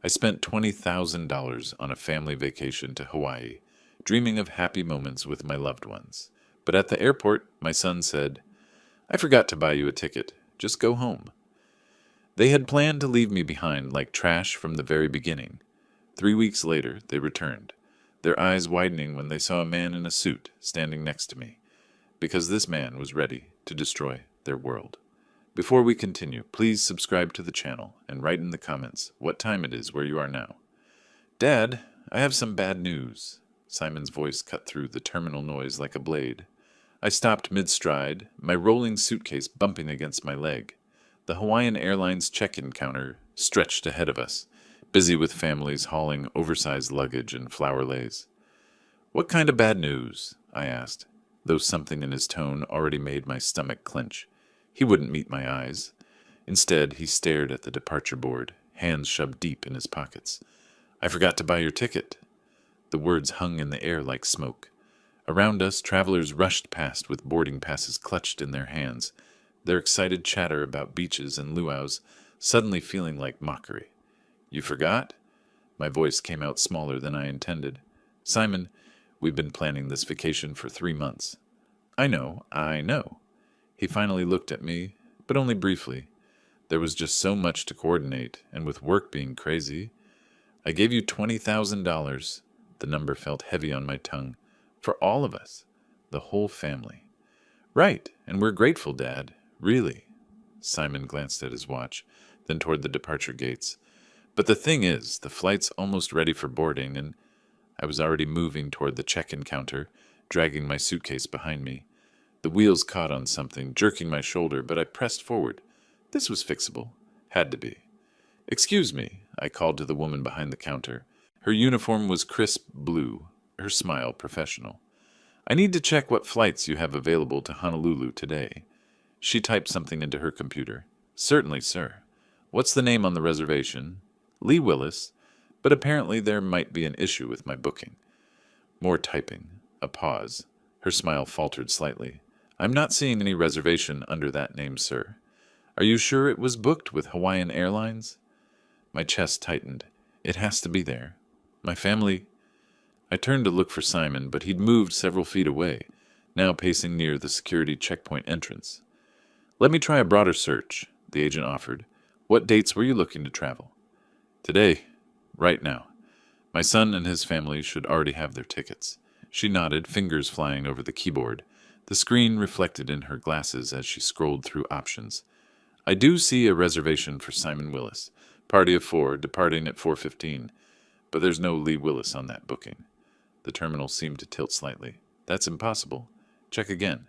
I spent $20,000 on a family vacation to Hawaii, dreaming of happy moments with my loved ones. But at the airport, my son said, I forgot to buy you a ticket. Just go home. They had planned to leave me behind like trash from the very beginning. 3 weeks later, they returned, their eyes widening when they saw a man in a suit standing next to me, because this man was ready to destroy their world. Before we continue, please subscribe to the channel and write in the comments what time it is where you are now. Dad, I have some bad news. Simon's voice cut through the terminal noise like a blade. I stopped mid-stride, my rolling suitcase bumping against my leg. The Hawaiian Airlines check-in counter stretched ahead of us, busy with families hauling oversized luggage and flower leis. What kind of bad news? I asked, though something in his tone already made my stomach clench. He wouldn't meet my eyes. Instead, he stared at the departure board, hands shoved deep in his pockets. I forgot to buy your ticket. The words hung in the air like smoke. Around us, travelers rushed past with boarding passes clutched in their hands, their excited chatter about beaches and luau's suddenly feeling like mockery. You forgot? My voice came out smaller than I intended. Simon, we've been planning this vacation for 3 months. I know. He finally looked at me, but only briefly. There was just so much to coordinate, and with work being crazy. I gave you $20,000. The number felt heavy on my tongue. For all of us. The whole family. Right, and we're grateful, Dad. Really. Simon glanced at his watch, then toward the departure gates. But the thing is, the flight's almost ready for boarding, and I was already moving toward the check-in counter, dragging my suitcase behind me. The wheels caught on something, jerking my shoulder, but I pressed forward. This was fixable. Had to be. Excuse me, I called to the woman behind the counter. Her uniform was crisp blue, her smile professional. I need to check what flights you have available to Honolulu today. She typed something into her computer. Certainly, sir. What's the name on the reservation? Lee Willis, but apparently there might be an issue with my booking. More typing. A pause. Her smile faltered slightly. I'm not seeing any reservation under that name, sir. Are you sure it was booked with Hawaiian Airlines? My chest tightened. It has to be there. My family... I turned to look for Simon, but he'd moved several feet away, now pacing near the security checkpoint entrance. Let me try a broader search, the agent offered. What dates were you looking to travel? Today. Right now. My son and his family should already have their tickets. She nodded, fingers flying over the keyboard. The screen reflected in her glasses as she scrolled through options. I do see a reservation for Simon Willis. Party of 4, departing at 4:15. But there's no Lee Willis on that booking. The terminal seemed to tilt slightly. That's impossible. Check again.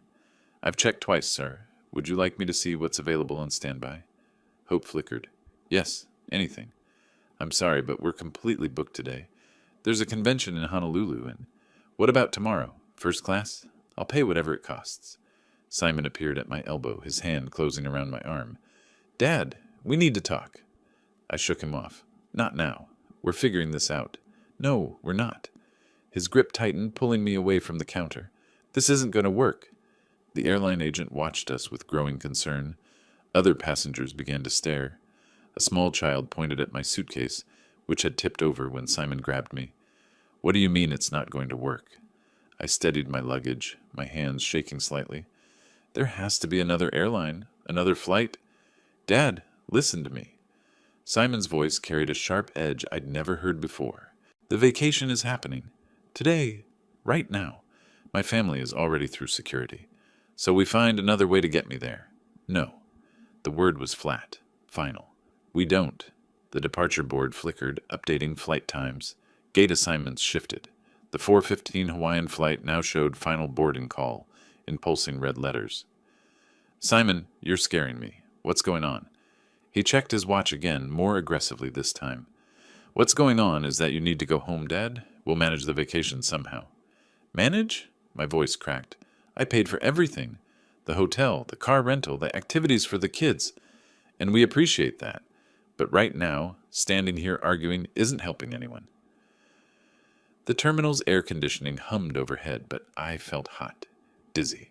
I've checked twice, sir. Would you like me to see what's available on standby? Hope flickered. Yes, anything. I'm sorry, but we're completely booked today. There's a convention in Honolulu, and what about tomorrow? First class? I'll pay whatever it costs. Simon appeared at my elbow, his hand closing around my arm. Dad, we need to talk. I shook him off. Not now. We're figuring this out. No, we're not. His grip tightened, pulling me away from the counter. This isn't going to work. The airline agent watched us with growing concern. Other passengers began to stare. A small child pointed at my suitcase, which had tipped over when Simon grabbed me. What do you mean it's not going to work? I steadied my luggage, my hands shaking slightly. There has to be another airline, another flight. Dad, listen to me. Simon's voice carried a sharp edge I'd never heard before. The vacation is happening. Today. Right now. My family is already through security. So we find another way to get me there. No. The word was flat, final. We don't. The departure board flickered, updating flight times. Gate assignments shifted. The 4:15 Hawaiian flight now showed final boarding call in pulsing red letters. Simon, you're scaring me. What's going on? He checked his watch again, more aggressively this time. What's going on is that you need to go home, Dad. We'll manage the vacation somehow. Manage? My voice cracked. I paid for everything. The hotel, the car rental, the activities for the kids. And we appreciate that. But right now, standing here arguing isn't helping anyone. The terminal's air conditioning hummed overhead, but I felt hot, dizzy.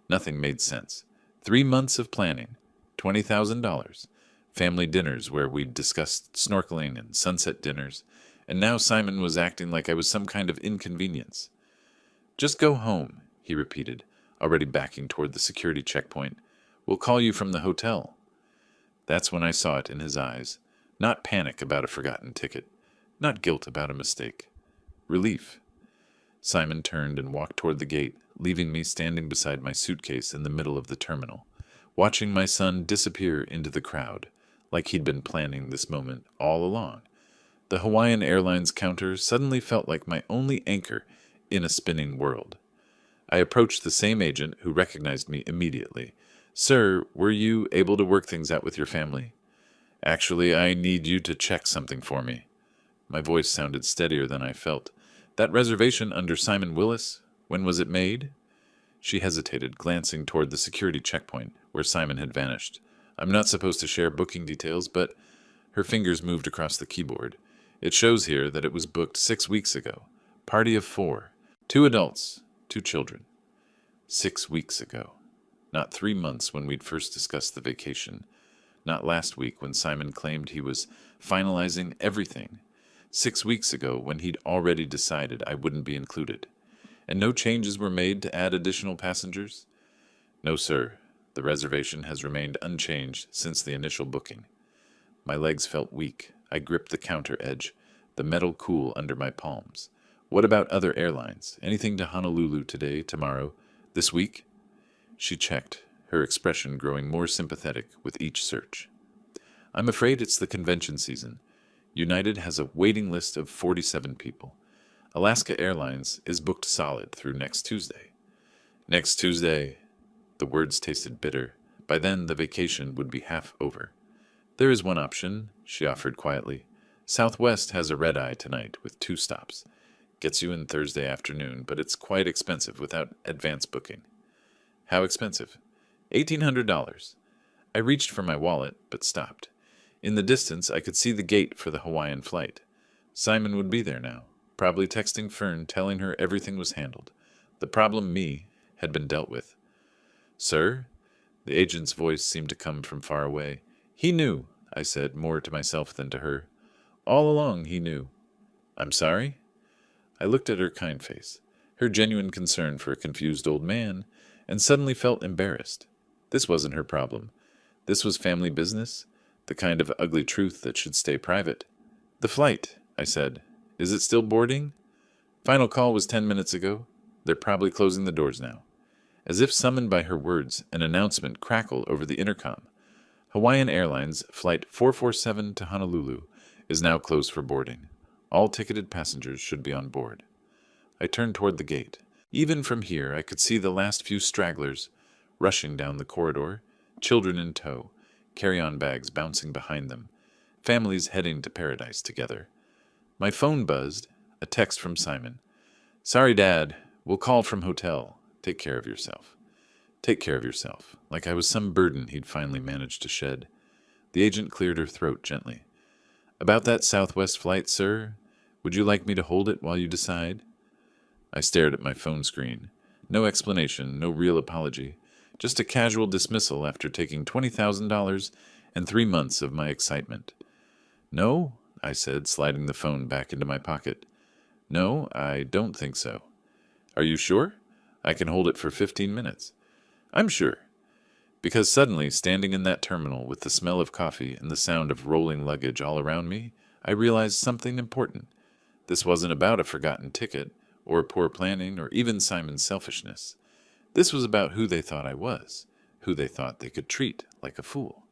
Nothing made sense. 3 months of planning, $20,000, family dinners where we'd discussed snorkeling and sunset dinners, and now Simon was acting like I was some kind of inconvenience. Just go home, he repeated, already backing toward the security checkpoint. We'll call you from the hotel. That's when I saw it in his eyes. Not panic about a forgotten ticket. Not guilt about a mistake. Relief. Simon turned and walked toward the gate, leaving me standing beside my suitcase in the middle of the terminal, watching my son disappear into the crowd, like he'd been planning this moment all along. The Hawaiian Airlines counter suddenly felt like my only anchor in a spinning world. I approached the same agent who recognized me immediately. Sir, were you able to work things out with your family? Actually, I need you to check something for me. My voice sounded steadier than I felt. That reservation under Simon Willis, when was it made? She hesitated, glancing toward the security checkpoint, where Simon had vanished. I'm not supposed to share booking details, but her fingers moved across the keyboard. It shows here that it was booked 6 weeks ago. Party of 4. 2 adults, 2 children. 6 weeks ago. Not 3 months when we'd first discussed the vacation. Not last week when Simon claimed he was finalizing everything. 6 weeks ago when he'd already decided I wouldn't be included. And no changes were made to add additional passengers? No, sir. The reservation has remained unchanged since the initial booking. My legs felt weak. I gripped the counter edge, the metal cool under my palms. What about other airlines? Anything to Honolulu today, tomorrow, this week? She checked, her expression growing more sympathetic with each search. I'm afraid it's the convention season. United has a waiting list of 47 people. Alaska Airlines is booked solid through next Tuesday. Next Tuesday. The words tasted bitter. By then, the vacation would be half over. There is one option, she offered quietly. Southwest has a red-eye tonight with 2 stops. Gets you in Thursday afternoon, but it's quite expensive without advance booking. How expensive? $1,800. I reached for my wallet, but stopped. In the distance, I could see the gate for the Hawaiian flight. Simon would be there now, probably texting Fern, telling her everything was handled. The problem, me, had been dealt with. Sir? The agent's voice seemed to come from far away. He knew, I said, more to myself than to her. All along he knew. I'm sorry? I looked at her kind face, her genuine concern for a confused old man, and suddenly felt embarrassed. This wasn't her problem. This was family business, the kind of ugly truth that should stay private. The flight, I said. Is it still boarding? Final call was 10 minutes ago. They're probably closing the doors now. As if summoned by her words, an announcement crackled over the intercom. Hawaiian Airlines Flight 447 to Honolulu is now closed for boarding. All ticketed passengers should be on board. I turned toward the gate. Even from here, I could see the last few stragglers rushing down the corridor, children in tow, carry-on bags bouncing behind them, families heading to paradise together. My phone buzzed, a text from Simon. Sorry, Dad. We'll call from hotel. Take care of yourself. Take care of yourself, like I was some burden he'd finally managed to shed. The agent cleared her throat gently. About that Southwest flight, sir? Would you like me to hold it while you decide? I stared at my phone screen. No explanation, no real apology. Just a casual dismissal after taking $20,000 and 3 months of my excitement. No, I said, sliding the phone back into my pocket. No, I don't think so. Are you sure? I can hold it for 15 minutes. I'm sure. Because suddenly, standing in that terminal with the smell of coffee and the sound of rolling luggage all around me, I realized something important. This wasn't about a forgotten ticket, or poor planning, or even Simon's selfishness. This was about who they thought I was, who they thought they could treat like a fool.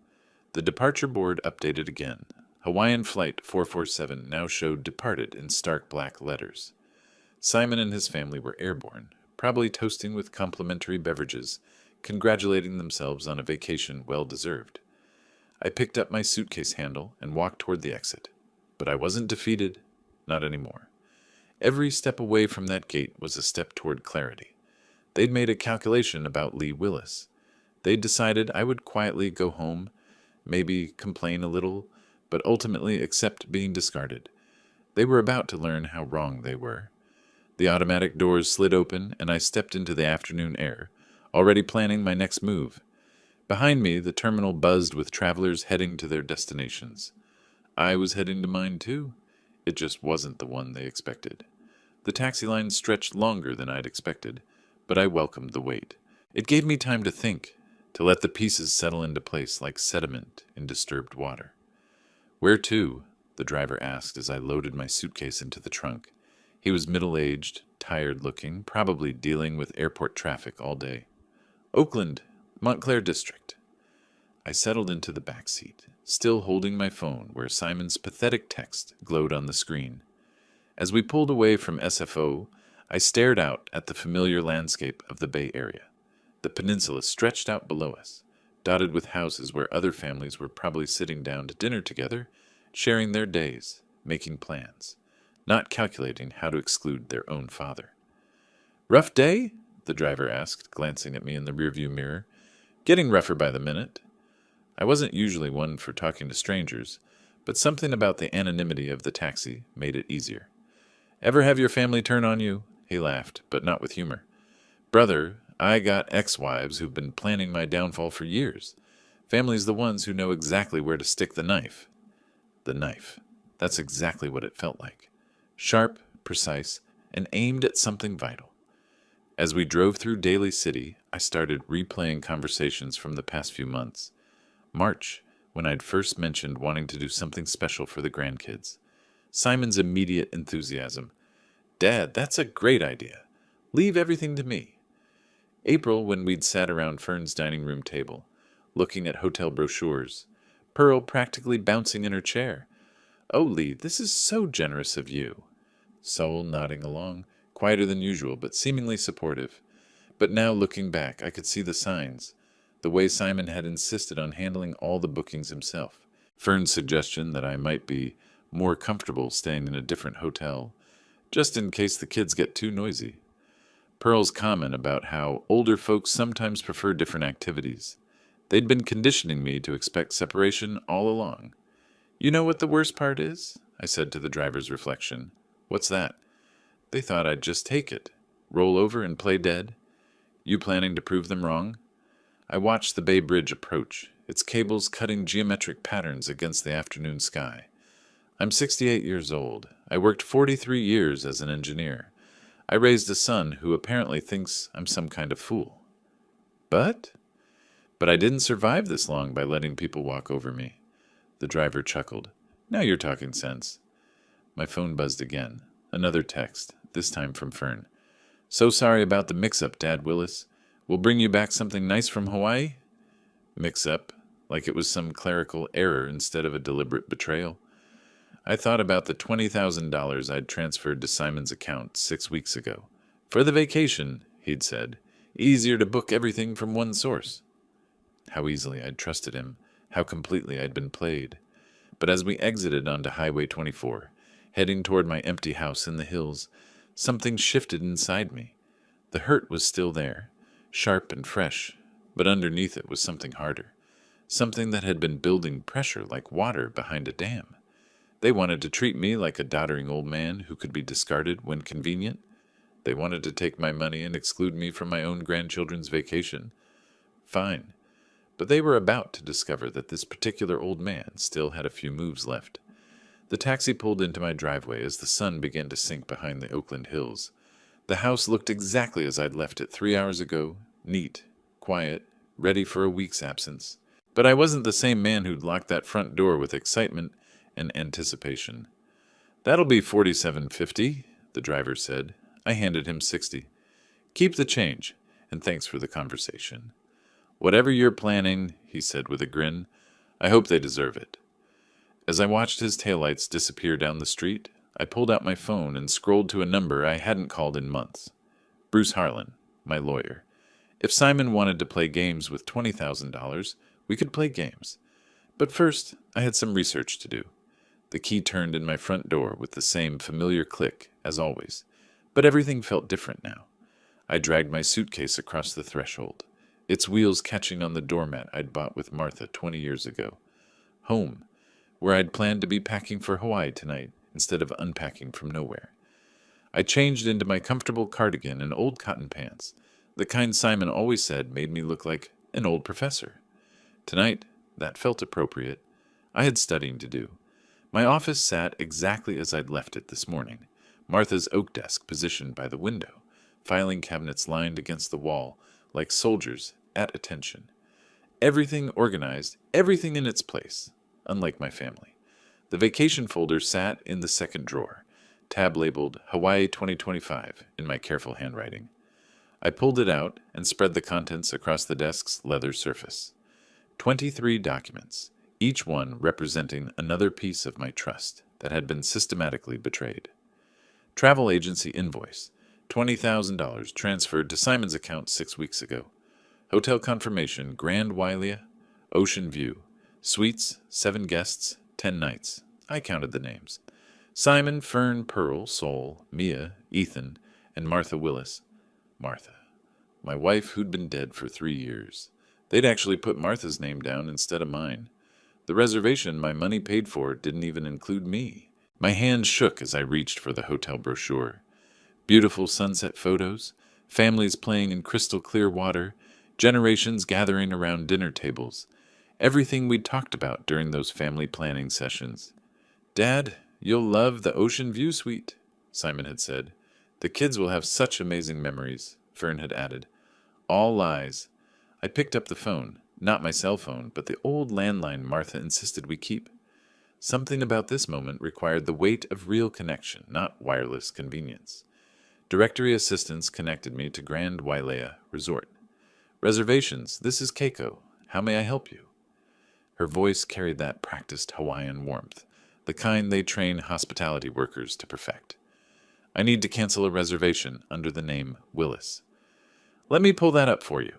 The departure board updated again. Hawaiian Flight 447 now showed departed in stark black letters. Simon and his family were airborne, probably toasting with complimentary beverages, congratulating themselves on a vacation well-deserved. I picked up my suitcase handle and walked toward the exit. But I wasn't defeated, not anymore. Every step away from that gate was a step toward clarity. They'd made a calculation about Lee Willis. They'd decided I would quietly go home, maybe complain a little, but ultimately accept being discarded. They were about to learn how wrong they were. The automatic doors slid open, and I stepped into the afternoon air, already planning my next move. Behind me, the terminal buzzed with travelers heading to their destinations. I was heading to mine too. It just wasn't the one they expected. The taxi line stretched longer than I'd expected, but I welcomed the wait. It gave me time to think, to let the pieces settle into place like sediment in disturbed water. "Where to?" the driver asked as I loaded my suitcase into the trunk. He was middle-aged, tired-looking, probably dealing with airport traffic all day. "Oakland, Montclair District." I settled into the back seat, still holding my phone where Simon's pathetic text glowed on the screen. As we pulled away from SFO, I stared out at the familiar landscape of the Bay Area. The peninsula stretched out below us, dotted with houses where other families were probably sitting down to dinner together, sharing their days, making plans, not calculating how to exclude their own father. "Rough day?" the driver asked, glancing at me in the rearview mirror. "Getting rougher by the minute." I wasn't usually one for talking to strangers, but something about the anonymity of the taxi made it easier. "Ever have your family turn on you?" He laughed, but not with humor. "Brother, I got ex-wives who've been planning my downfall for years. Family's the ones who know exactly where to stick the knife." The knife. That's exactly what it felt like. Sharp, precise, and aimed at something vital. As we drove through Daly City, I started replaying conversations from the past few months. March, when I'd first mentioned wanting to do something special for the grandkids. Simon's immediate enthusiasm. "Dad, that's a great idea. Leave everything to me." April, when we'd sat around Fern's dining room table, looking at hotel brochures. Pearl practically bouncing in her chair. "Oh, Lee, this is so generous of you." Saul nodding along, quieter than usual, but seemingly supportive. But now, looking back, I could see the signs. The way Simon had insisted on handling all the bookings himself. Fern's suggestion that I might be more comfortable staying in a different hotel, just in case the kids get too noisy. Pearl's comment about how older folks sometimes prefer different activities. They'd been conditioning me to expect separation all along. "You know what the worst part is?" I said to the driver's reflection. "What's that?" "They thought I'd just take it. Roll over and play dead. You planning to prove them wrong?" I watched the Bay Bridge approach, its cables cutting geometric patterns against the afternoon sky. I'm 68 years old. I worked 43 years as an engineer. I raised a son who apparently thinks I'm some kind of fool. But I didn't survive this long by letting people walk over me. The driver chuckled. "Now you're talking sense." My phone buzzed again. Another text, this time from Fern. "So sorry about the mix-up, Dad Willis. We'll bring you back something nice from Hawaii?" Mix-up, like it was some clerical error instead of a deliberate betrayal. I thought about the $20,000 I'd transferred to Simon's account 6 weeks ago. "For the vacation," he'd said. "Easier to book everything from one source." How easily I'd trusted him, how completely I'd been played. But as we exited onto Highway 24, heading toward my empty house in the hills, something shifted inside me. The hurt was still there, sharp and fresh, but underneath it was something harder. Something that had been building pressure like water behind a dam. They wanted to treat me like a doddering old man who could be discarded when convenient. They wanted to take my money and exclude me from my own grandchildren's vacation. Fine. But they were about to discover that this particular old man still had a few moves left. The taxi pulled into my driveway as the sun began to sink behind the Oakland hills. The house looked exactly as I'd left it 3 hours ago, neat, quiet, ready for a week's absence. But I wasn't the same man who'd locked that front door with excitement and anticipation. "That'll be $47.50, the driver said. I handed him $60. "Keep the change, and thanks for the conversation." "Whatever you're planning," he said with a grin, "I hope they deserve it." As I watched his taillights disappear down the street, I pulled out my phone and scrolled to a number I hadn't called in months. Bruce Harlan, my lawyer. If Simon wanted to play games with $20,000, we could play games. But first, I had some research to do. The key turned in my front door with the same familiar click, as always. But everything felt different now. I dragged my suitcase across the threshold, its wheels catching on the doormat I'd bought with Martha 20 years ago. Home, where I'd planned to be packing for Hawaii tonight instead of unpacking from nowhere. I changed into my comfortable cardigan and old cotton pants, the kind Simon always said made me look like an old professor. Tonight, that felt appropriate. I had studying to do. My office sat exactly as I'd left it this morning. Martha's oak desk positioned by the window, filing cabinets lined against the wall, like soldiers at attention. Everything organized, everything in its place, unlike my family. The vacation folder sat in the second drawer, tab labeled Hawaii 2025 in my careful handwriting. I pulled it out and spread the contents across the desk's leather surface. 23 documents, each one representing another piece of my trust that had been systematically betrayed. Travel agency invoice, $20,000 transferred to Simon's account 6 weeks ago. Hotel confirmation, Grand Wailea, Ocean View. Suites, 7 guests, 10 nights. I counted the names. Simon, Fern, Pearl, Sol, Mia, Ethan, and Martha Willis. Martha. My wife who'd been dead for 3 years. They'd actually put Martha's name down instead of mine. The reservation my money paid for didn't even include me. My hand shook as I reached for the hotel brochure. Beautiful sunset photos, families playing in crystal clear water, generations gathering around dinner tables. Everything we'd talked about during those family planning sessions. "Dad, you'll love the Ocean View Suite," Simon had said. "The kids will have such amazing memories," Fern had added. All lies. I picked up the phone, not my cell phone, but the old landline Martha insisted we keep. Something about this moment required the weight of real connection, not wireless convenience. Directory assistance connected me to Grand Wailea Resort. "Reservations, this is Keiko. How may I help you?" Her voice carried that practiced Hawaiian warmth, the kind they train hospitality workers to perfect. "I need to cancel a reservation under the name Willis." "Let me pull that up for you."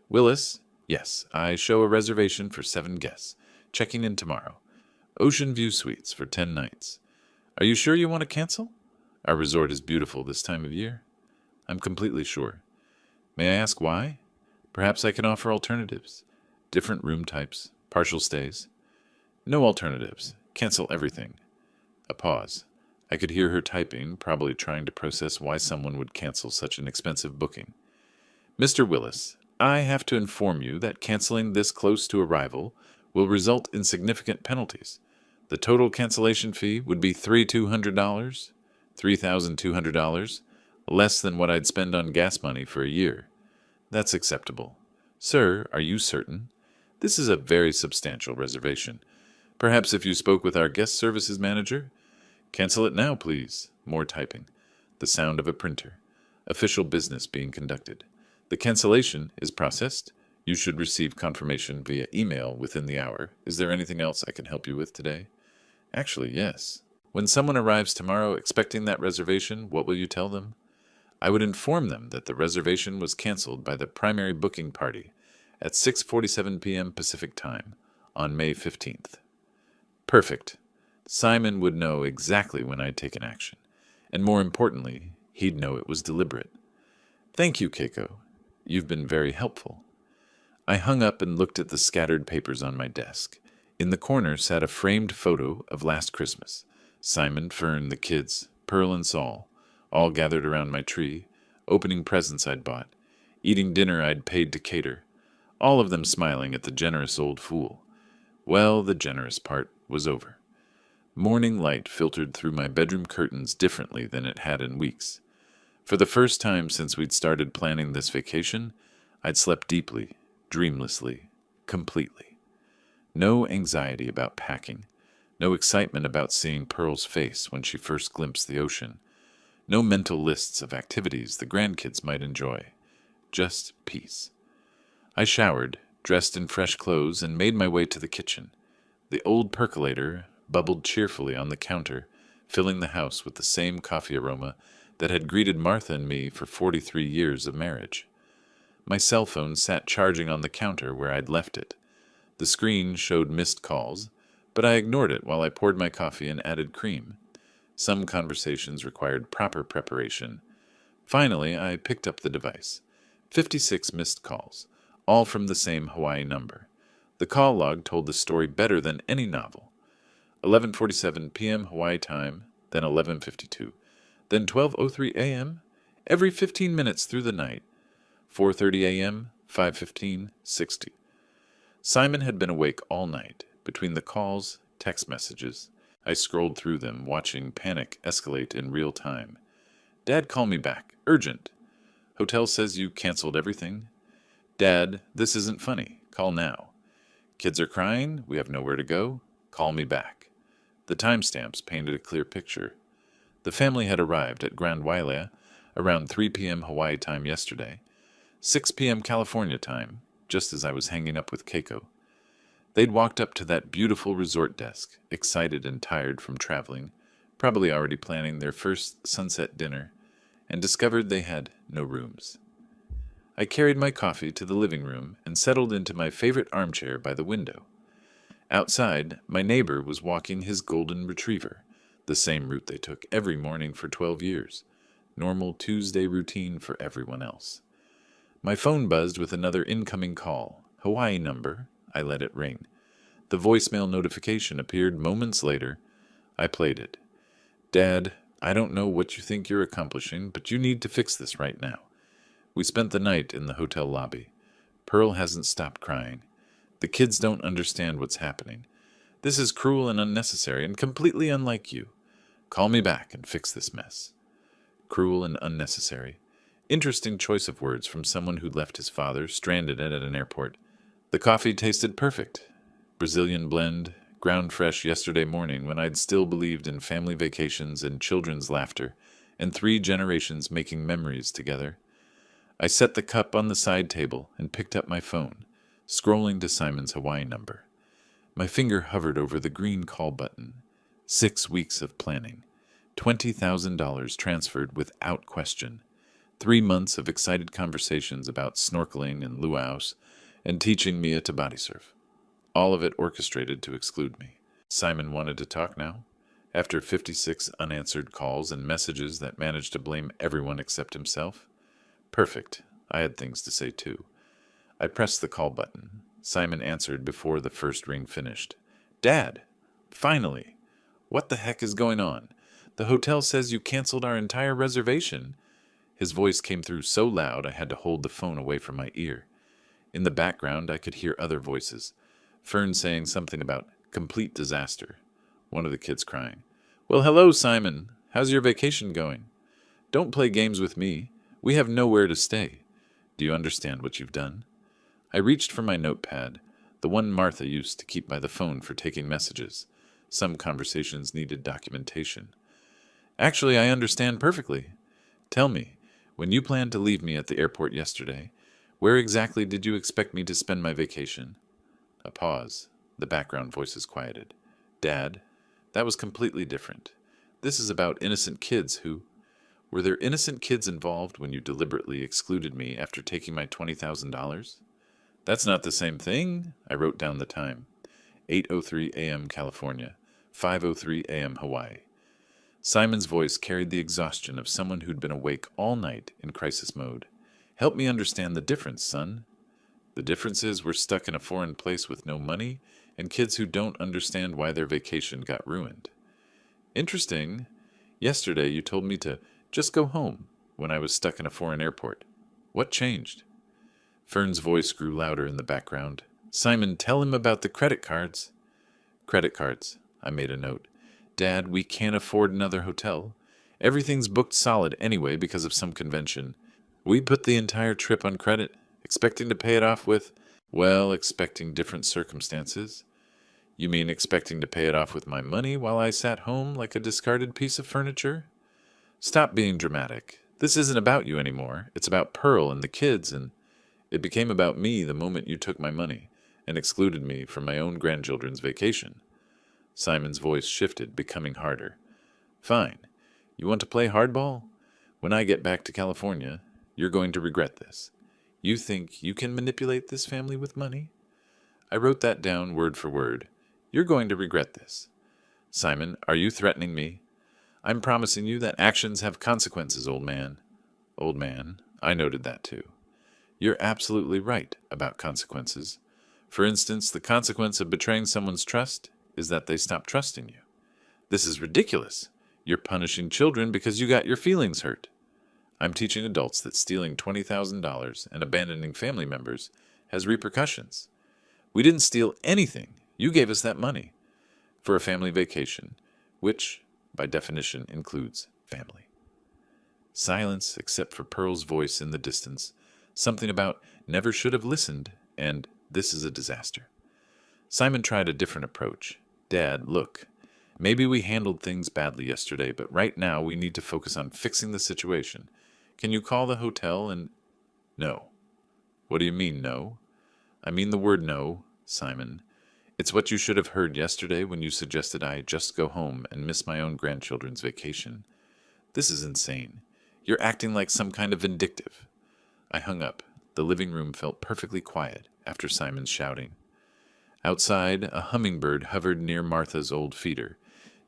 "Willis, yes, I show a reservation for 7 guests, checking in tomorrow. Ocean View Suites for 10 nights. Are you sure you want to cancel? Our resort is beautiful this time of year." "I'm completely sure." "May I ask why? Perhaps I can offer alternatives. Different room types, partial stays." "No alternatives. Cancel everything." A pause. I could hear her typing, probably trying to process why someone would cancel such an expensive booking. "Mr. Willis, I have to inform you that canceling this close to arrival will result in significant penalties. The total cancellation fee would be $3,200, $3,200, less than what I'd spend on gas money for a year." "That's acceptable." "Sir, are you certain? This is a very substantial reservation. Perhaps if you spoke with our guest services manager." "Cancel it now, please." More typing. The sound of a printer. Official business being conducted. "The cancellation is processed. You should receive confirmation via email within the hour. Is there anything else I can help you with today?" "Actually, yes. When someone arrives tomorrow expecting that reservation, what will you tell them?" "I would inform them that the reservation was canceled by the primary booking party at 6:47 p.m. Pacific Time on May 15th. Perfect. Simon would know exactly when I'd taken action, and more importantly, he'd know it was deliberate. "Thank you, Keiko. You've been very helpful." I hung up and looked at the scattered papers on my desk. In the corner sat a framed photo of last Christmas. Simon, Fern, the kids, Pearl and Sol, all gathered around my tree, opening presents I'd bought, eating dinner I'd paid to cater, all of them smiling at the generous old fool. Well, the generous part was over. Morning light filtered through my bedroom curtains differently than it had in weeks. For the first time since we'd started planning this vacation, I'd slept deeply, dreamlessly, completely. No anxiety about packing, no excitement about seeing Pearl's face when she first glimpsed the ocean, no mental lists of activities the grandkids might enjoy, just peace. I showered, dressed in fresh clothes, and made my way to the kitchen. The old percolator bubbled cheerfully on the counter, filling the house with the same coffee aroma that had greeted Martha and me for 43 years of marriage. My cell phone sat charging on the counter where I'd left it. The screen showed missed calls, but I ignored it while I poured my coffee and added cream. Some conversations required proper preparation. Finally, I picked up the device. 56 missed calls, all from the same Hawaii number. The call log told the story better than any novel. 11:47 p.m. Hawaii time, then 11:52, then 12:03 a.m., every 15 minutes through the night, 4:30 a.m., 5:15, 60. Simon had been awake all night. Between the calls, text messages, I scrolled through them, watching panic escalate in real time. Dad, call me back. Urgent. Hotel says you canceled everything. Dad, this isn't funny. Call now. Kids are crying. We have nowhere to go. Call me back. The timestamps painted a clear picture. The family had arrived at Grand Wailea around 3 p.m. Hawaii time yesterday, 6 p.m. California time, just as I was hanging up with Keiko. They'd walked up to that beautiful resort desk, excited and tired from traveling, probably already planning their first sunset dinner, and discovered they had no rooms. I carried my coffee to the living room and settled into my favorite armchair by the window. Outside, my neighbor was walking his golden retriever, the same route they took every morning for 12 years. Normal Tuesday routine for everyone else. My phone buzzed with another incoming call. Hawaii number. I let it ring. The voicemail notification appeared moments later. I played it. Dad, I don't know what you think you're accomplishing, but you need to fix this right now. We spent the night in the hotel lobby. Pearl hasn't stopped crying. The kids don't understand what's happening. This is cruel and unnecessary and completely unlike you. Call me back and fix this mess. Cruel and unnecessary. Interesting choice of words from someone who'd left his father stranded at an airport. The coffee tasted perfect. Brazilian blend, ground fresh yesterday morning when I'd still believed in family vacations and children's laughter, and 3 generations making memories together. I set the cup on the side table and picked up my phone, scrolling to Simon's Hawaii number. My finger hovered over the green call button. 6 weeks of planning. $20,000 transferred without question. 3 months of excited conversations about snorkeling in luau's and teaching Mia to body surf. All of it orchestrated to exclude me. Simon wanted to talk now. After 56 unanswered calls and messages that managed to blame everyone except himself. Perfect. I had things to say too. I pressed the call button. Simon answered before the first ring finished. Dad! Finally! What the heck is going on? The hotel says you canceled our entire reservation. His voice came through so loud I had to hold the phone away from my ear. In the background I could hear other voices. Fern saying something about complete disaster. One of the kids crying. Well, hello, Simon. How's your vacation going? Don't play games with me. We have nowhere to stay. Do you understand what you've done? I reached for my notepad, the one Martha used to keep by the phone for taking messages. Some conversations needed documentation. Actually, I understand perfectly. Tell me, when you planned to leave me at the airport yesterday, where exactly did you expect me to spend my vacation? A pause. The background voices quieted. Dad, that was completely different. This is about innocent kids who... Were there innocent kids involved when you deliberately excluded me after taking my $20,000? That's not the same thing. I wrote down the time. 8:03 a.m. California, 5:03 a.m. Hawaii. Simon's voice carried the exhaustion of someone who'd been awake all night in crisis mode. Help me understand the difference, son. The difference is we're stuck in a foreign place with no money and kids who don't understand why their vacation got ruined. Interesting. Yesterday you told me to just go home when I was stuck in a foreign airport. What changed? Fern's voice grew louder in the background. Simon, tell him about the credit cards. Credit cards. I made a note. Dad, we can't afford another hotel. Everything's booked solid anyway because of some convention. We put the entire trip on credit, expecting to pay it off with, well, expecting different circumstances. You mean expecting to pay it off with my money while I sat home like a discarded piece of furniture? Stop being dramatic. This isn't about you anymore. It's about Pearl and the kids, and it became about me the moment you took my money and excluded me from my own grandchildren's vacation. Simon's voice shifted, becoming harder. Fine. You want to play hardball? When I get back to California, you're going to regret this. You think you can manipulate this family with money? I wrote that down word for word. You're going to regret this. Simon, are you threatening me? I'm promising you that actions have consequences, old man. Old man, I noted that too. You're absolutely right about consequences. For instance, the consequence of betraying someone's trust is that they stop trusting you. This is ridiculous. You're punishing children because you got your feelings hurt. I'm teaching adults that stealing $20,000 and abandoning family members has repercussions. We didn't steal anything. You gave us that money for a family vacation, which, by definition, includes family. Silence, except for Pearl's voice in the distance, something about never should have listened, and this is a disaster. Simon tried a different approach. Dad, look, maybe we handled things badly yesterday, but right now we need to focus on fixing the situation. Can you call the hotel and... No. What do you mean, no? I mean the word no, Simon. It's what you should have heard yesterday when you suggested I just go home and miss my own grandchildren's vacation. This is insane. You're acting like some kind of vindictive. I hung up. The living room felt perfectly quiet after Simon's shouting. Outside, a hummingbird hovered near Martha's old feeder,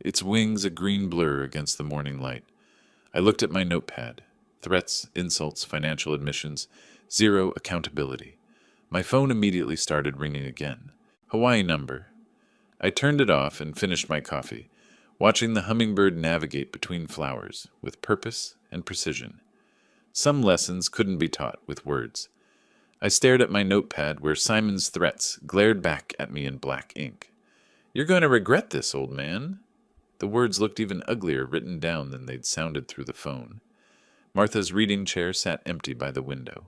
its wings a green blur against the morning light. I looked at my notepad. Threats, insults, financial admissions, zero accountability. My phone immediately started ringing again. Hawaii number. I turned it off and finished my coffee, watching the hummingbird navigate between flowers with purpose and precision. Some lessons couldn't be taught with words. I stared at my notepad where Simon's threats glared back at me in black ink. You're going to regret this, old man. The words looked even uglier written down than they'd sounded through the phone. Martha's reading chair sat empty by the window,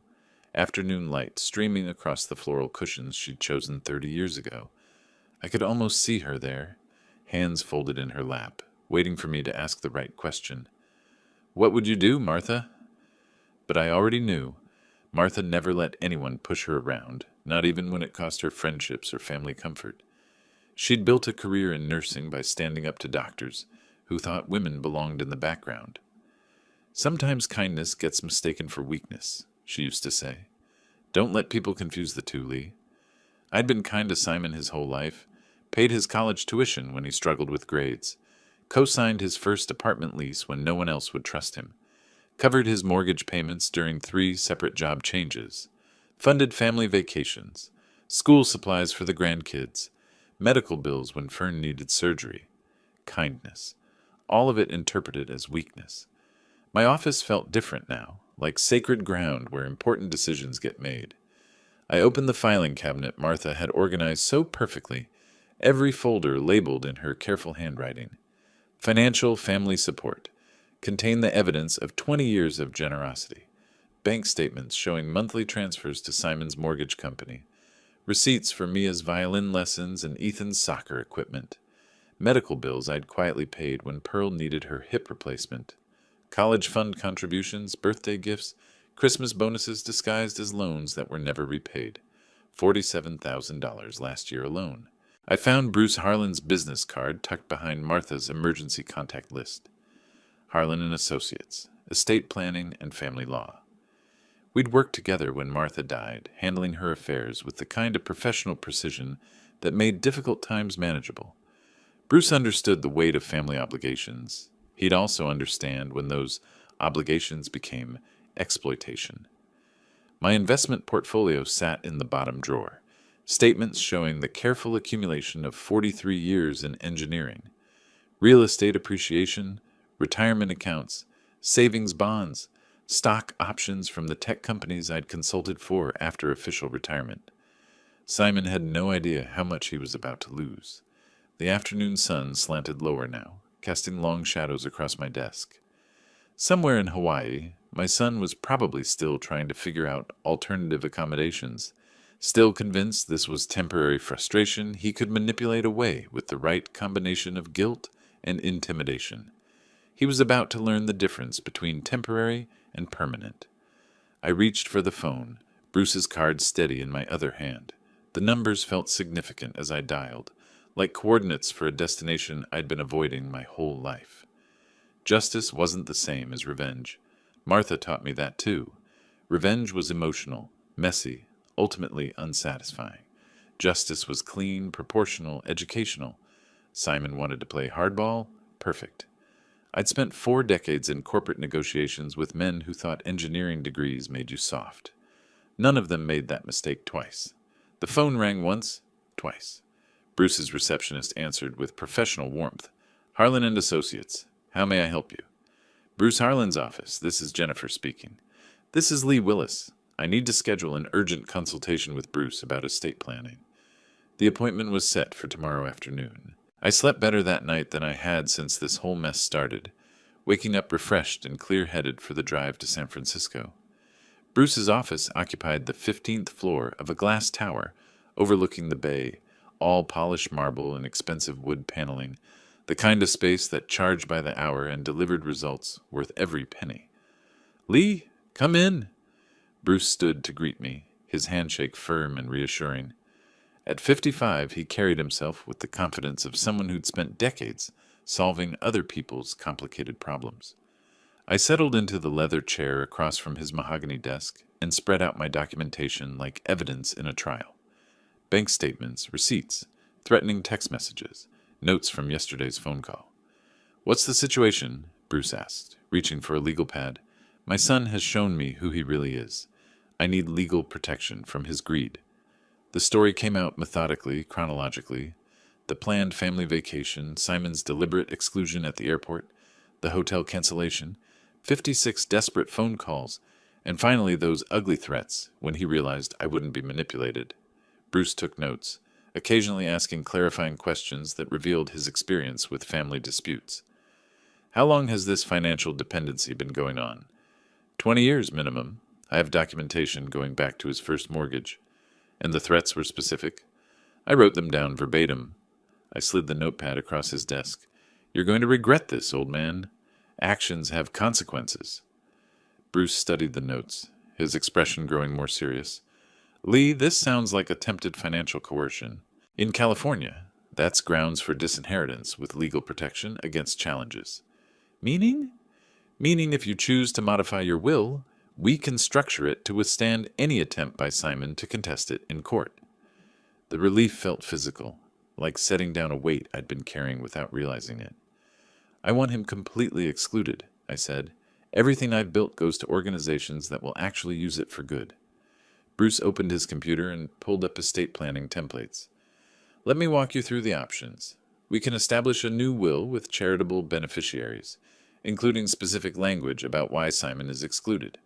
afternoon light streaming across the floral cushions she'd chosen 30 years ago. I could almost see her there, hands folded in her lap, waiting for me to ask the right question. What would you do, Martha? But I already knew. Martha never let anyone push her around, not even when it cost her friendships or family comfort. She'd built a career in nursing by standing up to doctors who thought women belonged in the background. Sometimes kindness gets mistaken for weakness, she used to say. Don't let people confuse the two, Lee. I'd been kind to Simon his whole life, paid his college tuition when he struggled with grades, co-signed his first apartment lease when no one else would trust him, covered his mortgage payments during 3 separate job changes, funded family vacations, school supplies for the grandkids, medical bills when Fern needed surgery. Kindness. All of it interpreted as weakness. My office felt different now, like sacred ground where important decisions get made. I opened the filing cabinet Martha had organized so perfectly, every folder labeled in her careful handwriting. Financial family support contained the evidence of 20 years of generosity, bank statements showing monthly transfers to Simon's mortgage company, receipts for Mia's violin lessons and Ethan's soccer equipment, medical bills I'd quietly paid when Pearl needed her hip replacement, college fund contributions, birthday gifts, Christmas bonuses disguised as loans that were never repaid, $47,000 last year alone. I found Bruce Harlan's business card tucked behind Martha's emergency contact list. Harlan and Associates, estate planning and family law. We'd worked together when Martha died, handling her affairs with the kind of professional precision that made difficult times manageable. Bruce understood the weight of family obligations. He'd also understand when those obligations became exploitation. My investment portfolio sat in the bottom drawer, statements showing the careful accumulation of 43 years in engineering, real estate appreciation, retirement accounts, savings bonds, stock options from the tech companies I'd consulted for after official retirement. Simon had no idea how much he was about to lose. The afternoon sun slanted lower now, casting long shadows across my desk. Somewhere in Hawaii, my son was probably still trying to figure out alternative accommodations, still convinced this was temporary frustration he could manipulate away with the right combination of guilt and intimidation. He was about to learn the difference between temporary and permanent. I reached for the phone, Bruce's card steady in my other hand. The numbers felt significant as I dialed, like coordinates for a destination I'd been avoiding my whole life. Justice wasn't the same as revenge. Martha taught me that too. Revenge was emotional, messy, ultimately unsatisfying. Justice was clean, proportional, educational. Simon wanted to play hardball? Perfect. I'd spent 4 decades in corporate negotiations with men who thought engineering degrees made you soft. None of them made that mistake twice. The phone rang once, twice. Bruce's receptionist answered with professional warmth. Harlan and Associates, how may I help you? Bruce Harlan's office, this is Jennifer speaking. This is Lee Willis. I need to schedule an urgent consultation with Bruce about estate planning. The appointment was set for tomorrow afternoon. I slept better that night than I had since this whole mess started, waking up refreshed and clear-headed for the drive to San Francisco. Bruce's office occupied the 15th floor of a glass tower overlooking the bay, all polished marble and expensive wood paneling, the kind of space that charged by the hour and delivered results worth every penny. "Lee, come in!" Bruce stood to greet me, his handshake firm and reassuring. At 55, he carried himself with the confidence of someone who'd spent decades solving other people's complicated problems. I settled into the leather chair across from his mahogany desk and spread out my documentation like evidence in a trial. Bank statements, receipts, threatening text messages, notes from yesterday's phone call. "What's the situation?" Bruce asked, reaching for a legal pad. "My son has shown me who he really is. I need legal protection from his greed." The story came out methodically, chronologically. The planned family vacation, Simon's deliberate exclusion at the airport, the hotel cancellation, 56 desperate phone calls, and finally those ugly threats when he realized I wouldn't be manipulated. Bruce took notes, occasionally asking clarifying questions that revealed his experience with family disputes. "How long has this financial dependency been going on?" 20 years minimum. I have documentation going back to his first mortgage. And the threats were specific. I wrote them down verbatim. I slid the notepad across his desk. "You're going to regret this, old man. Actions have consequences." Bruce studied the notes, his expression growing more serious. "Lee, this sounds like attempted financial coercion. In California, that's grounds for disinheritance with legal protection against challenges." "Meaning?" "Meaning if you choose to modify your will, we can structure it to withstand any attempt by Simon to contest it in court." The relief felt physical, like setting down a weight I'd been carrying without realizing it. "I want him completely excluded," I said. "Everything I've built goes to organizations that will actually use it for good." Bruce opened his computer and pulled up estate planning templates. "Let me walk you through the options. We can establish a new will with charitable beneficiaries, including specific language about why Simon is excluded."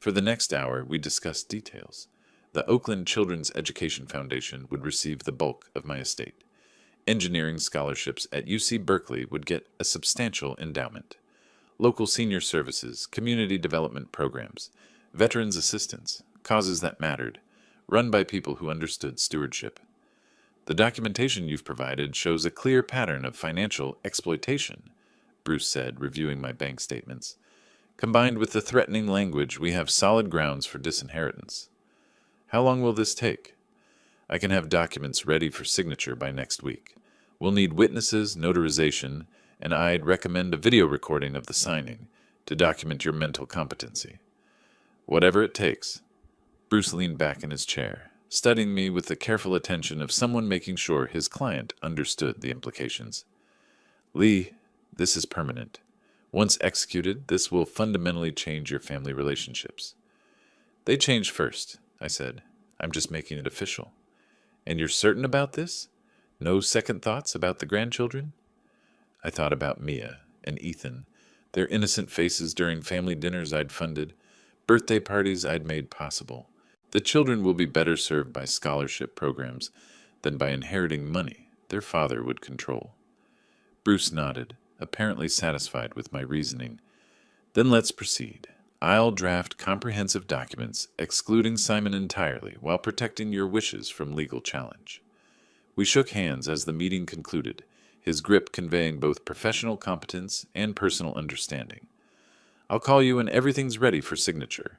For the next hour, we discussed details. The Oakland Children's Education Foundation would receive the bulk of my estate. Engineering scholarships at UC Berkeley would get a substantial endowment. Local senior services, community development programs, veterans assistance, causes that mattered, run by people who understood stewardship. "The documentation you've provided shows a clear pattern of financial exploitation," Bruce said, reviewing my bank statements. "Combined with the threatening language, we have solid grounds for disinheritance." "How long will this take?" "I can have documents ready for signature by next week. We'll need witnesses, notarization, and I'd recommend a video recording of the signing to document your mental competency." "Whatever it takes." Bruce leaned back in his chair, studying me with the careful attention of someone making sure his client understood the implications. "Lee, this is permanent. Once executed, this will fundamentally change your family relationships." "They change first," I said. "I'm just making it official." "And you're certain about this? No second thoughts about the grandchildren?" I thought about Mia and Ethan, their innocent faces during family dinners I'd funded, birthday parties I'd made possible. The children will be better served by scholarship programs than by inheriting money their father would control. Bruce nodded, apparently satisfied with my reasoning. "Then let's proceed. I'll draft comprehensive documents excluding Simon entirely while protecting your wishes from legal challenge." We shook hands as the meeting concluded, his grip conveying both professional competence and personal understanding. "I'll call you when everything's ready for signature."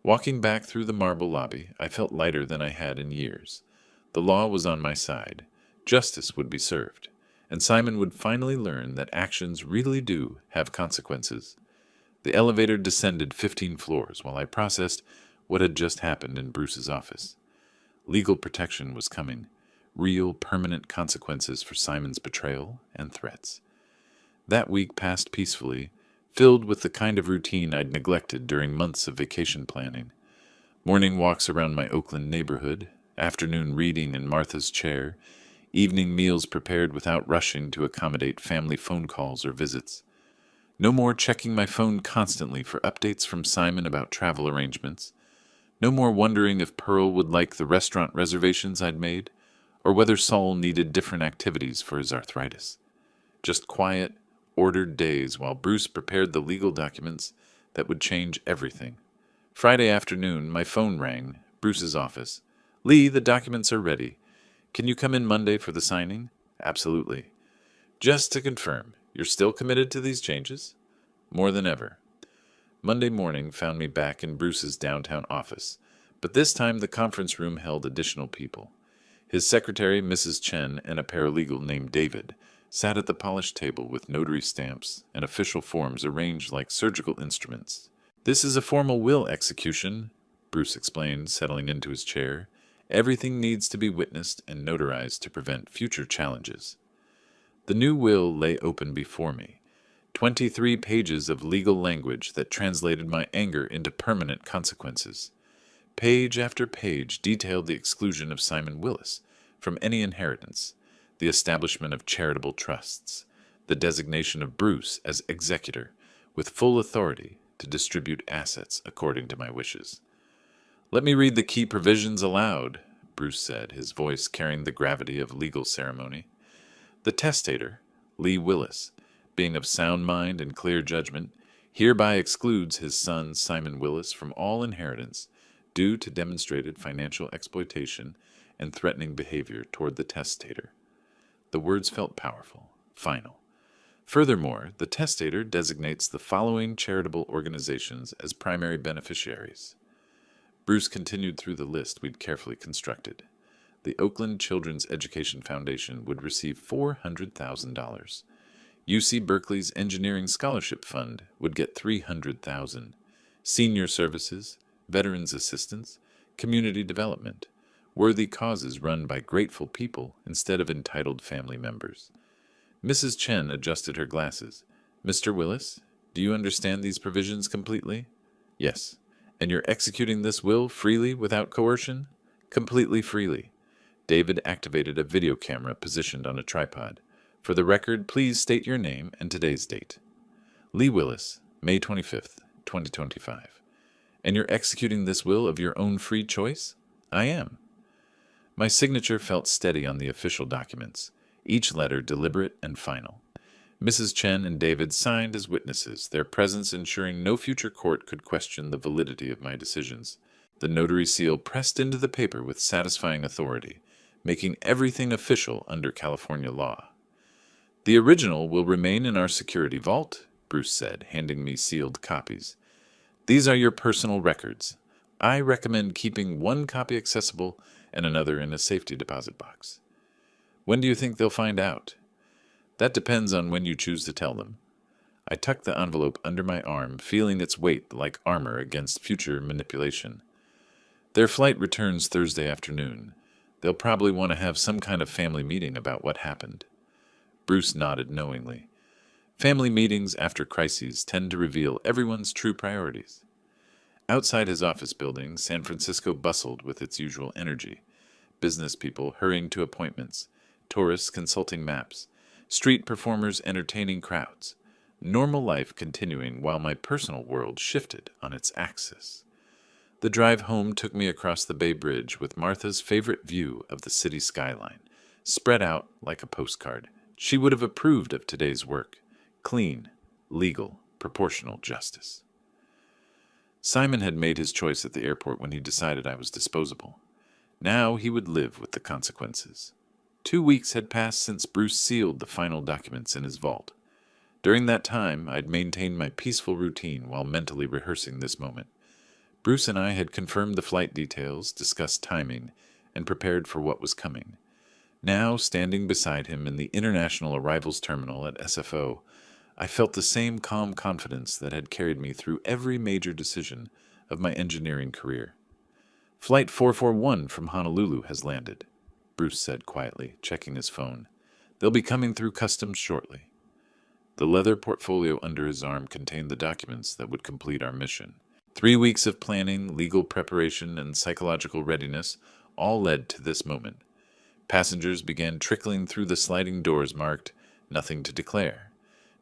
Walking back through the marble lobby, I felt lighter than I had in years. The law was on my side. Justice would be served, and Simon would finally learn that actions really do have consequences. The elevator descended 15 floors while I processed what had just happened in Bruce's office. Legal protection was coming, real permanent consequences for Simon's betrayal and threats. That week passed peacefully, filled with the kind of routine I'd neglected during months of vacation planning. Morning walks around my Oakland neighborhood, afternoon reading in Martha's chair, evening meals prepared without rushing to accommodate family phone calls or visits. No more checking my phone constantly for updates from Simon about travel arrangements. No more wondering if Pearl would like the restaurant reservations I'd made, or whether Saul needed different activities for his arthritis. Just quiet, ordered days while Bruce prepared the legal documents that would change everything. Friday afternoon, my phone rang, Bruce's office. Lee, the documents are ready. Can you come in Monday for the signing? Absolutely. Just to confirm, you're still committed to these changes? More than ever. Monday morning found me back in Bruce's downtown office, but this time the conference room held additional people. His secretary, Mrs. Chen, and a paralegal named David sat at the polished table with notary stamps and official forms arranged like surgical instruments. This is a formal will execution, Bruce explained, settling into his chair. Everything needs to be witnessed and notarized to prevent future challenges. The new will lay open before me, 23 pages of legal language that translated my anger into permanent consequences. Page after page detailed the exclusion of Simon Willis from any inheritance, the establishment of charitable trusts, the designation of Bruce as executor, with full authority to distribute assets according to my wishes. Let me read the key provisions aloud, Bruce said, his voice carrying the gravity of legal ceremony. The testator, Lee Willis, being of sound mind and clear judgment, hereby excludes his son Simon Willis from all inheritance due to demonstrated financial exploitation and threatening behavior toward the testator. The words felt powerful, final. Furthermore, the testator designates the following charitable organizations as primary beneficiaries. Bruce continued through the list we'd carefully constructed. The Oakland Children's Education Foundation would receive $400,000. UC Berkeley's Engineering Scholarship Fund would get $300,000. Senior Services, Veterans Assistance, Community Development, worthy causes run by grateful people instead of entitled family members. Mrs. Chen adjusted her glasses. Mr. Willis, do you understand these provisions completely? Yes. And you're executing this will freely without coercion? Completely freely. David activated a video camera positioned on a tripod. For the record, please state your name and today's date. Lee Willis, May 25th, 2025. And you're executing this will of your own free choice? I am. My signature felt steady on the official documents, each letter deliberate and final. Mrs. Chen and David signed as witnesses, their presence ensuring no future court could question the validity of my decisions. The notary seal pressed into the paper with satisfying authority, making everything official under California law. The original will remain in our security vault, Bruce said, handing me sealed copies. These are your personal records. I recommend keeping one copy accessible and another in a safety deposit box. When do you think they'll find out? That depends on when you choose to tell them. I tucked the envelope under my arm, feeling its weight like armor against future manipulation. Their flight returns Thursday afternoon. They'll probably want to have some kind of family meeting about what happened. Bruce nodded knowingly. Family meetings after crises tend to reveal everyone's true priorities. Outside his office building, San Francisco bustled with its usual energy. Business people hurrying to appointments, tourists consulting maps, street performers entertaining crowds. Normal life continuing while my personal world shifted on its axis. The drive home took me across the Bay Bridge with Martha's favorite view of the city skyline, spread out like a postcard. She would have approved of today's work. Clean, legal, proportional justice. Simon had made his choice at the airport when he decided I was disposable. Now he would live with the consequences. 2 weeks had passed since Bruce sealed the final documents in his vault. During that time, I'd maintained my peaceful routine while mentally rehearsing this moment. Bruce and I had confirmed the flight details, discussed timing, and prepared for what was coming. Now, standing beside him in the International Arrivals Terminal at SFO, I felt the same calm confidence that had carried me through every major decision of my engineering career. Flight 441 from Honolulu has landed, Bruce said quietly, checking his phone. They'll be coming through customs shortly. The leather portfolio under his arm contained the documents that would complete our mission. 3 weeks of planning, legal preparation, and psychological readiness all led to this moment. Passengers began trickling through the sliding doors marked, "Nothing to declare."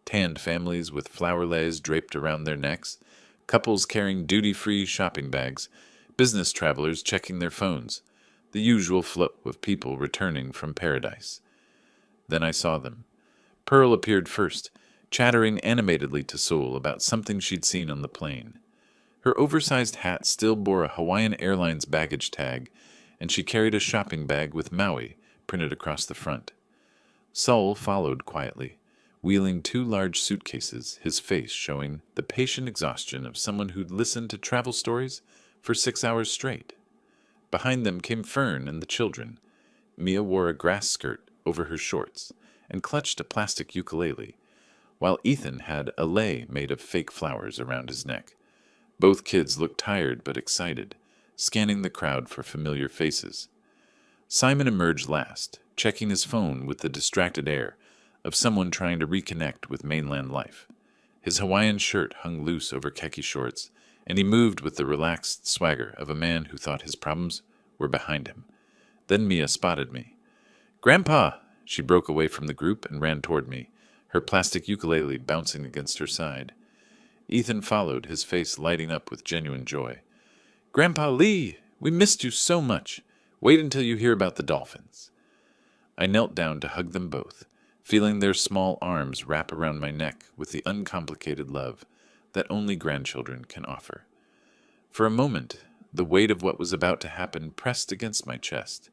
Tanned families with flower leis draped around their necks, couples carrying duty-free shopping bags, business travelers checking their phones. the usual flow of people returning from paradise. Then I saw them. Pearl appeared first, chattering animatedly to Soul about something she'd seen on the plane. Her oversized hat still bore a Hawaiian Airlines baggage tag, and she carried a shopping bag with Maui printed across the front. Saul followed quietly, wheeling two large suitcases, his face showing the patient exhaustion of someone who'd listened to travel stories for 6 hours straight. Behind them came Fern and the children. Mia wore a grass skirt over her shorts and clutched a plastic ukulele, while Ethan had a lei made of fake flowers around his neck. Both kids looked tired but excited, scanning the crowd for familiar faces. Simon emerged last, checking his phone with the distracted air of someone trying to reconnect with mainland life. His Hawaiian shirt hung loose over khaki shorts, and he moved with the relaxed swagger of a man who thought his problems were behind him. Then Mia spotted me. "Grandpa!" She broke away from the group and ran toward me, her plastic ukulele bouncing against her side. Ethan followed, his face lighting up with genuine joy. "Grandpa Lee, we missed you so much. Wait until you hear about the dolphins." I knelt down to hug them both, feeling their small arms wrap around my neck with the uncomplicated love that only grandchildren can offer. For a moment, the weight of what was about to happen pressed against my chest.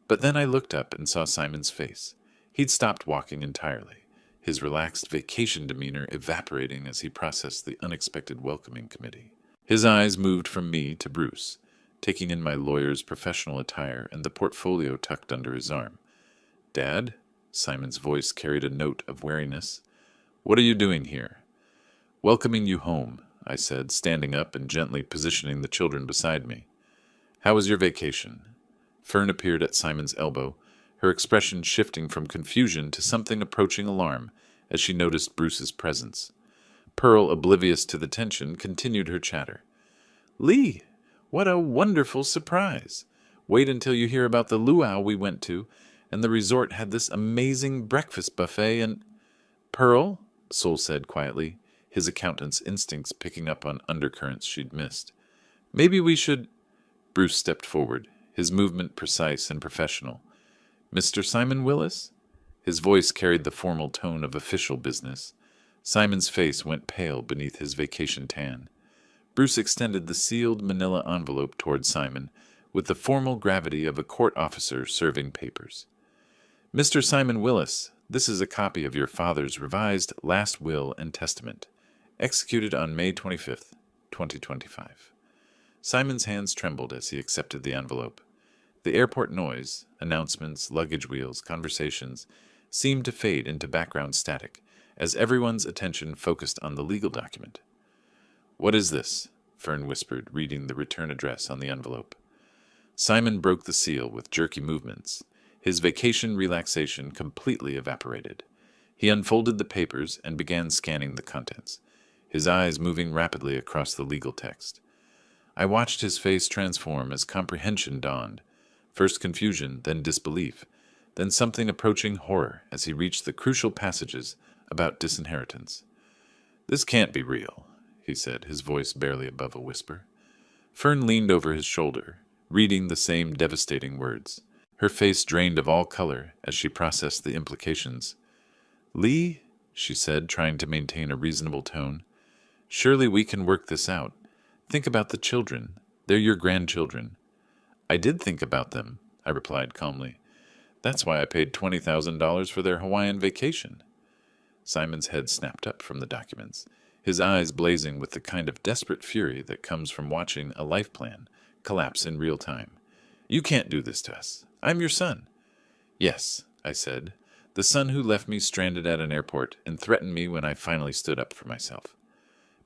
But then I looked up and saw Simon's face. He'd stopped walking entirely, his relaxed vacation demeanor evaporating as he processed the unexpected welcoming committee. His eyes moved from me to Bruce, taking in my lawyer's professional attire and the portfolio tucked under his arm. "Dad?" Simon's voice carried a note of wariness. "What are you doing here?" "Welcoming you home," I said, standing up and gently positioning the children beside me. "How was your vacation?" Fern appeared at Simon's elbow, her expression shifting from confusion to something approaching alarm as she noticed Bruce's presence. Pearl, oblivious to the tension, continued her chatter. "Lee, what a wonderful surprise! Wait until you hear about the luau we went to, and the resort had this amazing breakfast buffet and—" "Pearl," Soul said quietly, his accountant's instincts picking up on undercurrents she'd missed. "Maybe we should—" Bruce stepped forward, his movement precise and professional. "Mr. Simon Willis?" His voice carried the formal tone of official business. Simon's face went pale beneath his vacation tan. Bruce extended the sealed manila envelope toward Simon with the formal gravity of a court officer serving papers. "Mr. Simon Willis, this is a copy of your father's revised last will and testament, executed on May 25th, 2025. Simon's hands trembled as he accepted the envelope. The airport noise, announcements, luggage wheels, conversations, seemed to fade into background static as everyone's attention focused on the legal document. "What is this?" Fern whispered, reading the return address on the envelope. Simon broke the seal with jerky movements. His vacation relaxation completely evaporated. He unfolded the papers and began scanning the contents, his eyes moving rapidly across the legal text. I watched his face transform as comprehension dawned, first confusion, then disbelief, then something approaching horror as he reached the crucial passages about disinheritance. "This can't be real," he said, his voice barely above a whisper. Fern leaned over his shoulder, reading the same devastating words. Her face drained of all color as she processed the implications. "Lee," she said, trying to maintain a reasonable tone, "surely we can work this out. Think about the children. They're your grandchildren." "I did think about them," I replied calmly. "That's why I paid $20,000 for their Hawaiian vacation." Simon's head snapped up from the documents, his eyes blazing with the kind of desperate fury that comes from watching a life plan collapse in real time. "You can't do this to us. I'm your son." "Yes," I said, "the son who left me stranded at an airport and threatened me when I finally stood up for myself."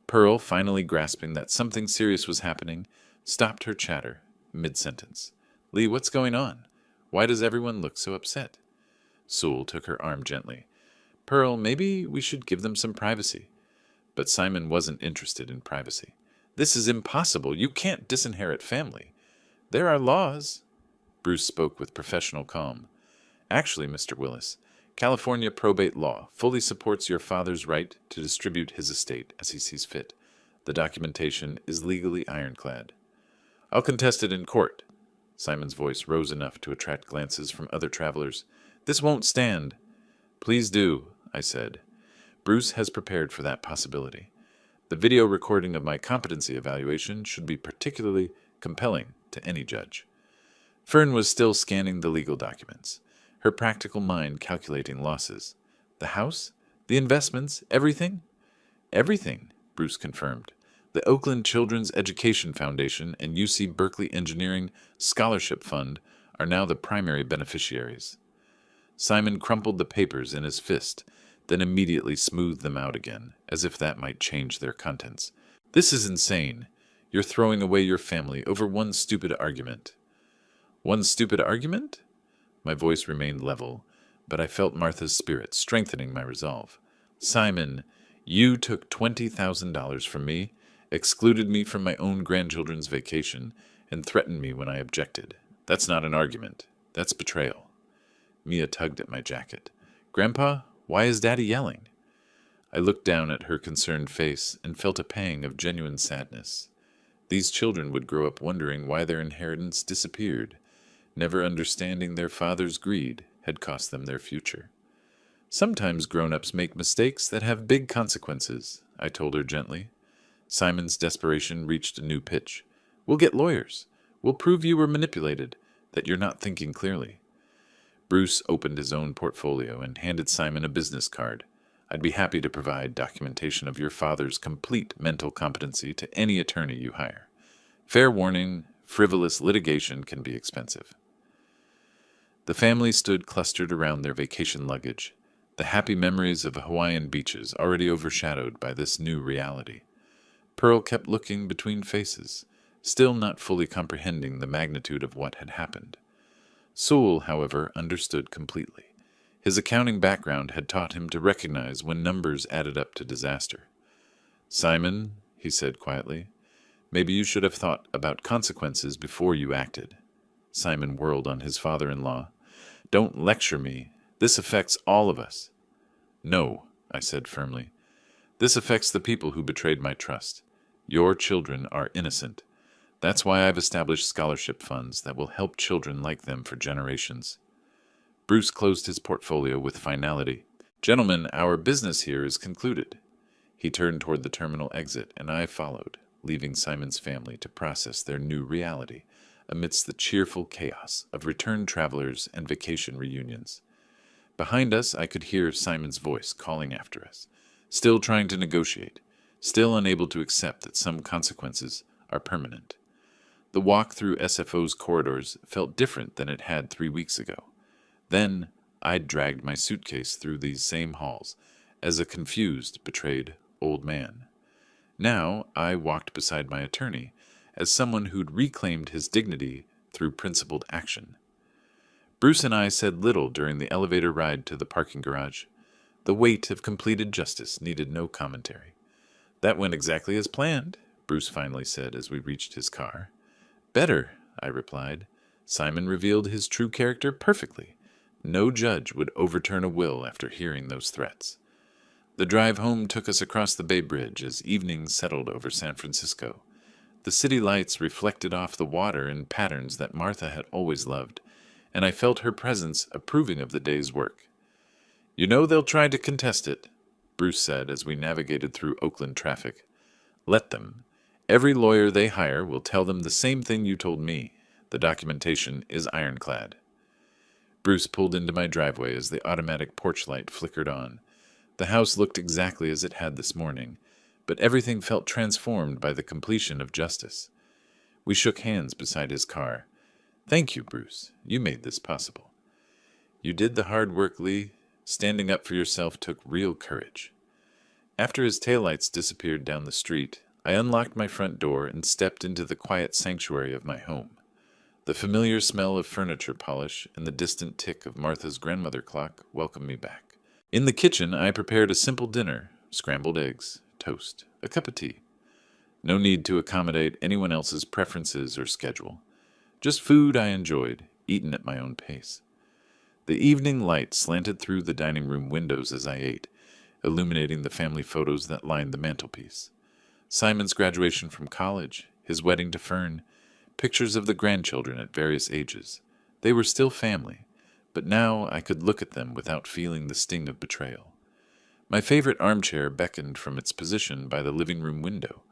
Pearl, finally grasping that something serious was happening, stopped her chatter mid-sentence. "Lee, what's going on? Why does everyone look so upset?" Sewell took her arm gently. "Pearl, maybe we should give them some privacy." But Simon wasn't interested in privacy. "This is impossible. You can't disinherit family. There are laws." Bruce spoke with professional calm. "Actually, Mr. Willis, California probate law fully supports your father's right to distribute his estate as he sees fit. The documentation is legally ironclad." "I'll contest it in court," Simon's voice rose enough to attract glances from other travelers. "This won't stand." "Please do," I said. Bruce has prepared for that possibility. The video recording of my competency evaluation should be particularly compelling to any judge. Fern was still scanning the legal documents, her practical mind calculating losses. The house? The investments? Everything? Everything, Bruce confirmed. The Oakland Children's Education Foundation and UC Berkeley Engineering Scholarship Fund are now the primary beneficiaries. Simon crumpled the papers in his fist, then immediately smoothed them out again, as if that might change their contents. "This is insane. You're throwing away your family over one stupid argument." "One stupid argument?" My voice remained level, but I felt Martha's spirit strengthening my resolve. "Simon, you took $20,000 from me, excluded me from my own grandchildren's vacation, and threatened me when I objected. That's not an argument. That's betrayal." Mia tugged at my jacket. "Grandpa, why is Daddy yelling?" I looked down at her concerned face and felt a pang of genuine sadness. These children would grow up wondering why their inheritance disappeared. Never understanding their father's greed had cost them their future. "Sometimes grown-ups make mistakes that have big consequences," I told her gently. Simon's desperation reached a new pitch. "We'll get lawyers. We'll prove you were manipulated, that you're not thinking clearly." Bruce opened his own portfolio and handed Simon a business card. "I'd be happy to provide documentation of your father's complete mental competency to any attorney you hire. Fair warning, frivolous litigation can be expensive." The family stood clustered around their vacation luggage, the happy memories of Hawaiian beaches already overshadowed by this new reality. Pearl kept looking between faces, still not fully comprehending the magnitude of what had happened. Sewell, however, understood completely. His accounting background had taught him to recognize when numbers added up to disaster. "Simon," he said quietly, "maybe you should have thought about consequences before you acted." Simon whirled on his father-in-law. "Don't lecture me. This affects all of us." "No," I said firmly. "This affects the people who betrayed my trust. Your children are innocent. That's why I've established scholarship funds that will help children like them for generations." Bruce closed his portfolio with finality. "Gentlemen, our business here is concluded." He turned toward the terminal exit, and I followed, leaving Simon's family to process their new reality amidst the cheerful chaos of returned travelers and vacation reunions. Behind us, I could hear Simon's voice calling after us, still trying to negotiate, still unable to accept that some consequences are permanent. The walk through SFO's corridors felt different than it had 3 weeks ago. Then I'd dragged my suitcase through these same halls as a confused, betrayed old man. Now I walked beside my attorney as someone who'd reclaimed his dignity through principled action. Bruce and I said little during the elevator ride to the parking garage. The weight of completed justice needed no commentary. "That went exactly as planned," Bruce finally said as we reached his car. "Better," I replied. "Simon revealed his true character perfectly. No judge would overturn a will after hearing those threats." The drive home took us across the Bay Bridge as evening settled over San Francisco. The city lights reflected off the water in patterns that Martha had always loved, and I felt her presence approving of the day's work. "You know they'll try to contest it," Bruce said as we navigated through Oakland traffic. "Let them. Every lawyer they hire will tell them the same thing you told me. The documentation is ironclad." Bruce pulled into my driveway as the automatic porch light flickered on. The house looked exactly as it had this morning, but everything felt transformed by the completion of justice. We shook hands beside his car. "Thank you, Bruce. You made this possible." "You did the hard work, Lee. Standing up for yourself took real courage." After his taillights disappeared down the street, I unlocked my front door and stepped into the quiet sanctuary of my home. The familiar smell of furniture polish and the distant tick of Martha's grandmother clock welcomed me back. In the kitchen, I prepared a simple dinner: scrambled eggs, toast, a cup of tea. No need to accommodate anyone else's preferences or schedule. Just food I enjoyed, eaten at my own pace. The evening light slanted through the dining room windows as I ate, illuminating the family photos that lined the mantelpiece. Simon's graduation from college, his wedding to Fern, pictures of the grandchildren at various ages. They were still family, but now I could look at them without feeling the sting of betrayal. My favorite armchair beckoned from its position by the living room window.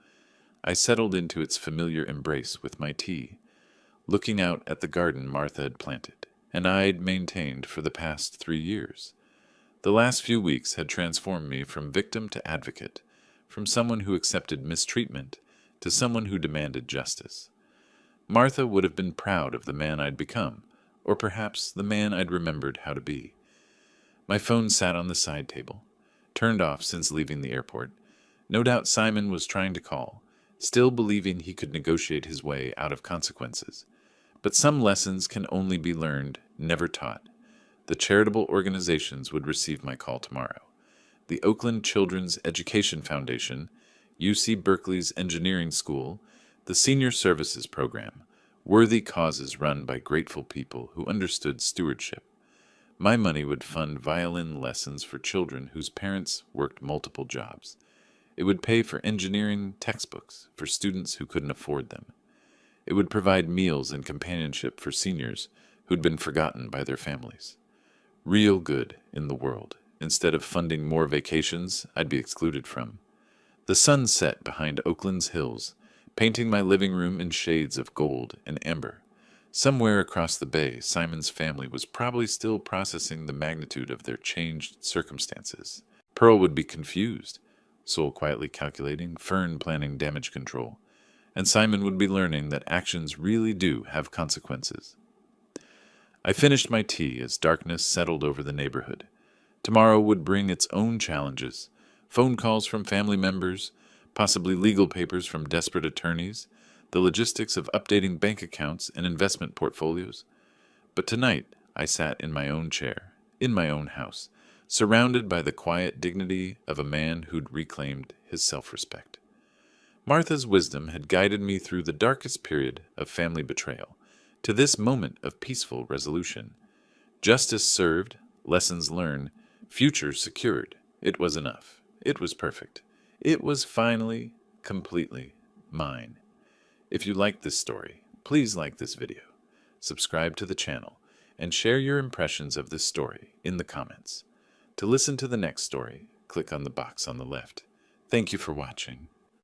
I settled into its familiar embrace with my tea, looking out at the garden Martha had planted, and I'd maintained for the past 3 years. The last few weeks had transformed me from victim to advocate, from someone who accepted mistreatment to someone who demanded justice. Martha would have been proud of the man I'd become, or perhaps the man I'd remembered how to be. My phone sat on the side table, turned off since leaving the airport. No doubt Simon was trying to call, still believing he could negotiate his way out of consequences. But some lessons can only be learned, never taught. The charitable organizations would receive my call tomorrow. The Oakland Children's Education Foundation, UC Berkeley's Engineering School, the Senior Services Program, worthy causes run by grateful people who understood stewardship. My money would fund violin lessons for children whose parents worked multiple jobs. It would pay for engineering textbooks for students who couldn't afford them. It would provide meals and companionship for seniors who'd been forgotten by their families. Real good in the world, instead of funding more vacations I'd be excluded from. The sun set behind Oakland's hills, painting my living room in shades of gold and amber. Somewhere across the bay, Simon's family was probably still processing the magnitude of their changed circumstances. Pearl would be confused, Sol quietly calculating, Fern planning damage control, and Simon would be learning that actions really do have consequences. I finished my tea as darkness settled over the neighborhood. Tomorrow would bring its own challenges, phone calls from family members, possibly legal papers from desperate attorneys, the logistics of updating bank accounts and investment portfolios. But tonight I sat in my own chair, in my own house, surrounded by the quiet dignity of a man who'd reclaimed his self-respect. Martha's wisdom had guided me through the darkest period of family betrayal, to this moment of peaceful resolution. Justice served, lessons learned, future secured. It was enough. It was perfect. It was finally, completely mine. If you liked this story, please like this video, subscribe to the channel, and share your impressions of this story in the comments. To listen to the next story, click on the box on the left. Thank you for watching.